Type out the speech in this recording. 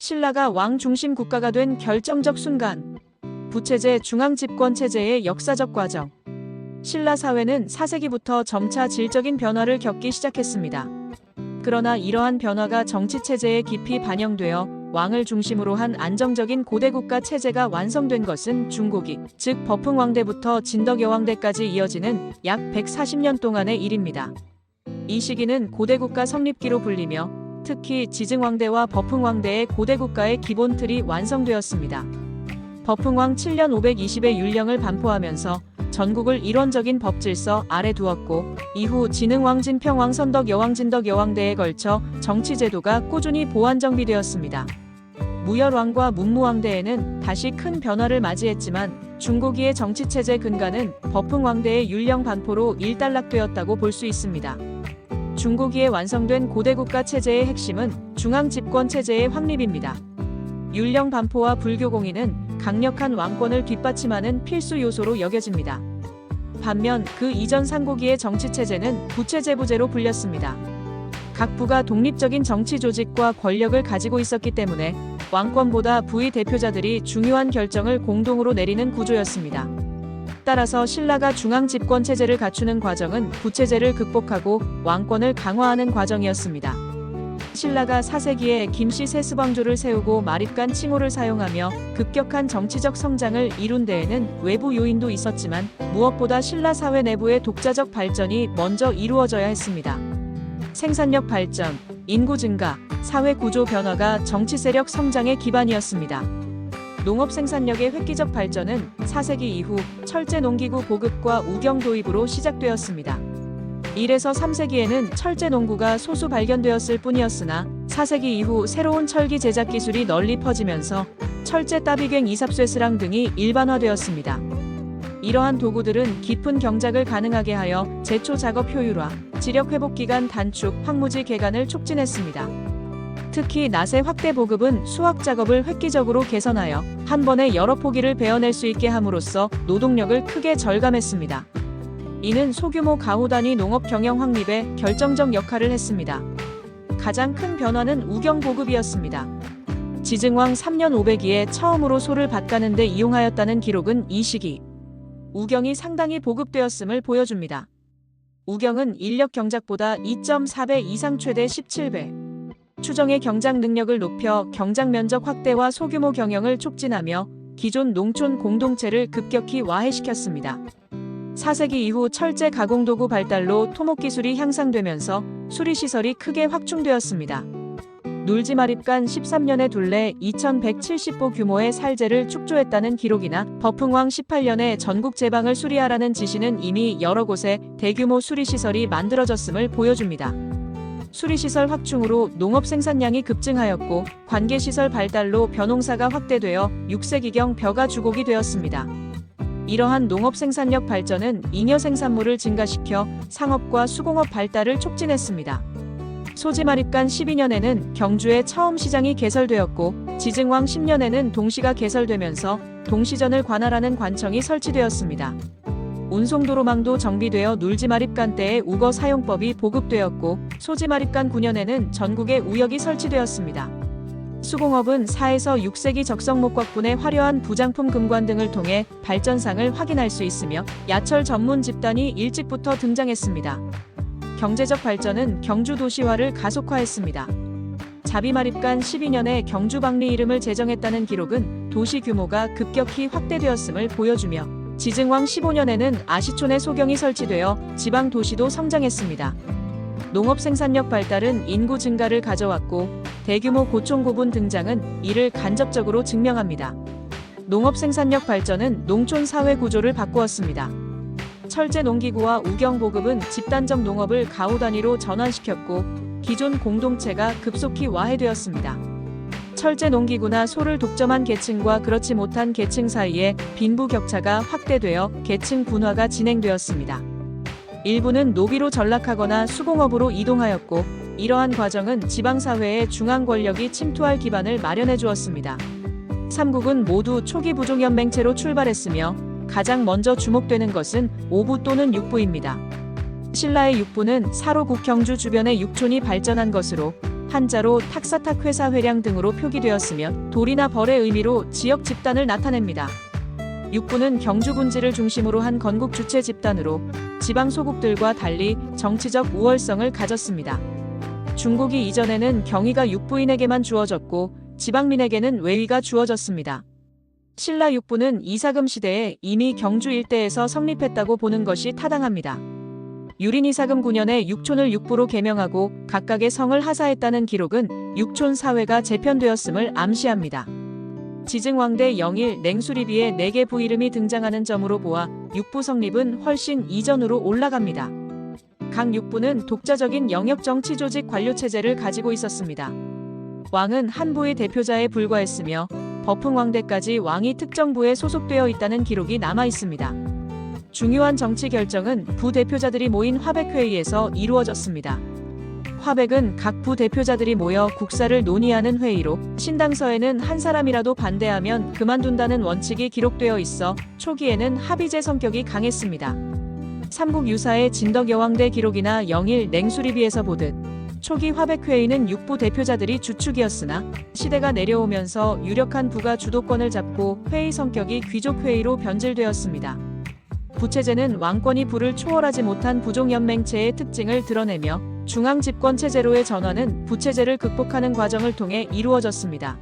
신라가 왕 중심 국가가 된 결정적 순간. 부체제 중앙 집권 체제의 역사적 과정. 신라 사회는 4세기부터 점차 질적인 변화를 겪기 시작했습니다. 그러나 이러한 변화가 정치 체제에 깊이 반영되어 왕을 중심으로 한 안정적인 고대 국가 체제가 완성된 것은 중고기, 즉 버풍왕대부터 진덕여왕대까지 이어지는 약 140년 동안의 일입니다. 이 시기는 고대 국가 성립기로 불리며 특히 지증왕대와 버풍왕대의 고대 국가의 기본 틀이 완성되었습니다. 버풍왕 7년 520의 율령을 반포하면서 전국을 일원적인 법질서 아래 두었고 이후 진흥왕 진평왕 선덕 여왕 진덕 여왕대에 걸쳐 정치제도가 꾸준히 보완 정비되었습니다. 무열왕과 문무왕대에는 다시 큰 변화를 맞이했지만 중고기의 정치체제 근간은 버풍왕대의 율령 반포로 일단락되었다고 볼 수 있습니다. 중고기에 완성된 고대 국가 체제의 핵심은 중앙 집권 체제의 확립입니다. 율령 반포와 불교 공인은 강력한 왕권을 뒷받침하는 필수 요소로 여겨집니다. 반면 그 이전 상고기의 정치체제는 부체제부제로 불렸습니다. 각 부가 독립적인 정치 조직과 권력을 가지고 있었기 때문에 왕권보다 부의 대표자들이 중요한 결정을 공동으로 내리는 구조였습니다. 따라서 신라가 중앙 집권 체제를 갖추는 과정은 부체제를 극복하고 왕권을 강화하는 과정이었습니다. 신라가 4세기에 김씨 세스방조를 세우고 마립간 칭호를 사용하며 급격한 정치적 성장을 이룬 데에는 외부 요인도 있었지만 무엇보다 신라 사회 내부의 독자적 발전이 먼저 이루어져야 했습니다. 생산력 발전, 인구 증가, 사회 구조 변화가 정치 세력 성장의 기반이었습니다. 농업 생산력의 획기적 발전은 4세기 이후 철제 농기구 보급과 우경 도입으로 시작되었습니다. 1에서 3세기에는 철제 농구가 소수 발견되었을 뿐이었으나 4세기 이후 새로운 철기 제작 기술이 널리 퍼지면서 철제 따비갱 이삽쇠스랑 등이 일반화되었습니다. 이러한 도구들은 깊은 경작을 가능하게 하여 제초 작업 효율화, 지력 회복 기간 단축, 황무지 개간을 촉진했습니다. 특히 낫의 확대 보급은 수확 작업을 획기적으로 개선하여 한 번에 여러 포기를 베어낼 수 있게 함으로써 노동력을 크게 절감했습니다. 이는 소규모 가후 단위 농업 경영 확립에 결정적 역할을 했습니다. 가장 큰 변화는 우경 보급이었습니다. 지증왕 3년 500기에 처음으로 소를 밭가는 데 이용하였다는 기록은 이 시기 우경이 상당히 보급되었음을 보여줍니다. 우경은 인력 경작보다 2.4배 이상 최대 17배. 추정의 경작 능력을 높여 경작 면적 확대와 소규모 경영을 촉진하며 기존 농촌 공동체를 급격히 와해시켰습니다. 4세기 이후 철제 가공도구 발달로 토목 기술이 향상되면서 수리시설이 크게 확충되었습니다. 놀지마립간 13년에 둘레 2170보 규모의 살제를 축조했다는 기록이나 버풍왕 18년에 전국 제방을 수리하라는 지시는 이미 여러 곳에 대규모 수리시설이 만들어졌음을 보여줍니다. 수리시설 확충으로 농업 생산량이 급증하였고 관계시설 발달로 벼농사가 확대되어 6세기경 벼가 주곡이 되었습니다. 이러한 농업 생산력 발전은 잉여 생산물을 증가시켜 상업과 수공업 발달을 촉진했습니다. 소지마립간 12년에는 경주에 처음 시장이 개설되었고 지증왕 10년에는 동시가 개설되면서 동시전을 관할하는 관청이 설치되었습니다. 운송도로망도 정비되어 놀지마립간 때의 우거 사용법이 보급되었고 소지마립간 9년에는 전국에 우역이 설치되었습니다. 수공업은 4에서 6세기 적성목곽분의 화려한 부장품 금관 등을 통해 발전상을 확인할 수 있으며 야철 전문 집단이 일찍부터 등장했습니다. 경제적 발전은 경주 도시화를 가속화했습니다. 자비마립간 12년에 경주박리 이름을 제정했다는 기록은 도시 규모가 급격히 확대되었음을 보여주며 지증왕 15년에는 아시촌에 소경이 설치되어 지방 도시도 성장했습니다. 농업 생산력 발달은 인구 증가를 가져왔고 대규모 고촌고분 등장은 이를 간접적으로 증명합니다. 농업 생산력 발전은 농촌 사회 구조를 바꾸었습니다. 철제 농기구와 우경 보급은 집단적 농업을 가후 단위로 전환시켰고 기존 공동체가 급속히 와해되었습니다. 철제 농기구나 소를 독점한 계층과 그렇지 못한 계층 사이에 빈부 격차가 확대되어 계층 분화가 진행되었습니다. 일부는 노비로 전락하거나 수공업으로 이동하였고 이러한 과정은 지방사회의 중앙 권력이 침투할 기반을 마련해 주었습니다. 삼국은 모두 초기 부족연맹체로 출발했으며 가장 먼저 주목되는 것은 5부 또는 6부입니다. 신라의 6부는 사로 국경주 주변의 육촌이 발전한 것으로 한자로 탁사탁 회사 회량 등으로 표기되었으며 돌이나 벌의 의미로 지역 집단을 나타냅니다. 육부는 경주 분지를 중심으로 한 건국 주체 집단으로 지방 소국들과 달리 정치적 우월성을 가졌습니다. 중국이 이전에는 경위가 육부인에게만 주어졌고 지방민에게는 외위가 주어졌습니다. 신라 육부는 이사금 시대에 이미 경주 일대에서 성립했다고 보는 것이 타당합니다. 유린 이사금 9년에 육촌을 육부로 개명하고 각각의 성을 하사했다는 기록은 육촌 사회가 재편되었음을 암시합니다. 지증왕대 영일 냉수리비에 4개 부 이름이 등장하는 점으로 보아 육부 성립은 훨씬 이전으로 올라갑니다. 각 육부는 독자적인 영역 정치 조직 관료 체제를 가지고 있었습니다. 왕은 한 부의 대표자에 불과했으며 버풍왕대까지 왕이 특정 부에 소속되어 있다는 기록이 남아 있습니다. 중요한 정치 결정은 부대표자들이 모인 화백회의에서 이루어졌습니다. 화백은 각 부대표자들이 모여 국사를 논의하는 회의로 신당서에는 한 사람이라도 반대하면 그만둔다는 원칙이 기록되어 있어 초기에는 합의제 성격이 강했습니다. 삼국유사의 진덕여왕대 기록이나 영일 냉수리비에서 보듯 초기 화백회의는 육부 대표자들이 주축이었으나 시대가 내려오면서 유력한 부가 주도권을 잡고 회의 성격이 귀족회의로 변질되었습니다. 부체제는 왕권이 부를 초월하지 못한 부종연맹체의 특징을 드러내며 중앙집권체제로의 전환은 부체제를 극복하는 과정을 통해 이루어졌습니다.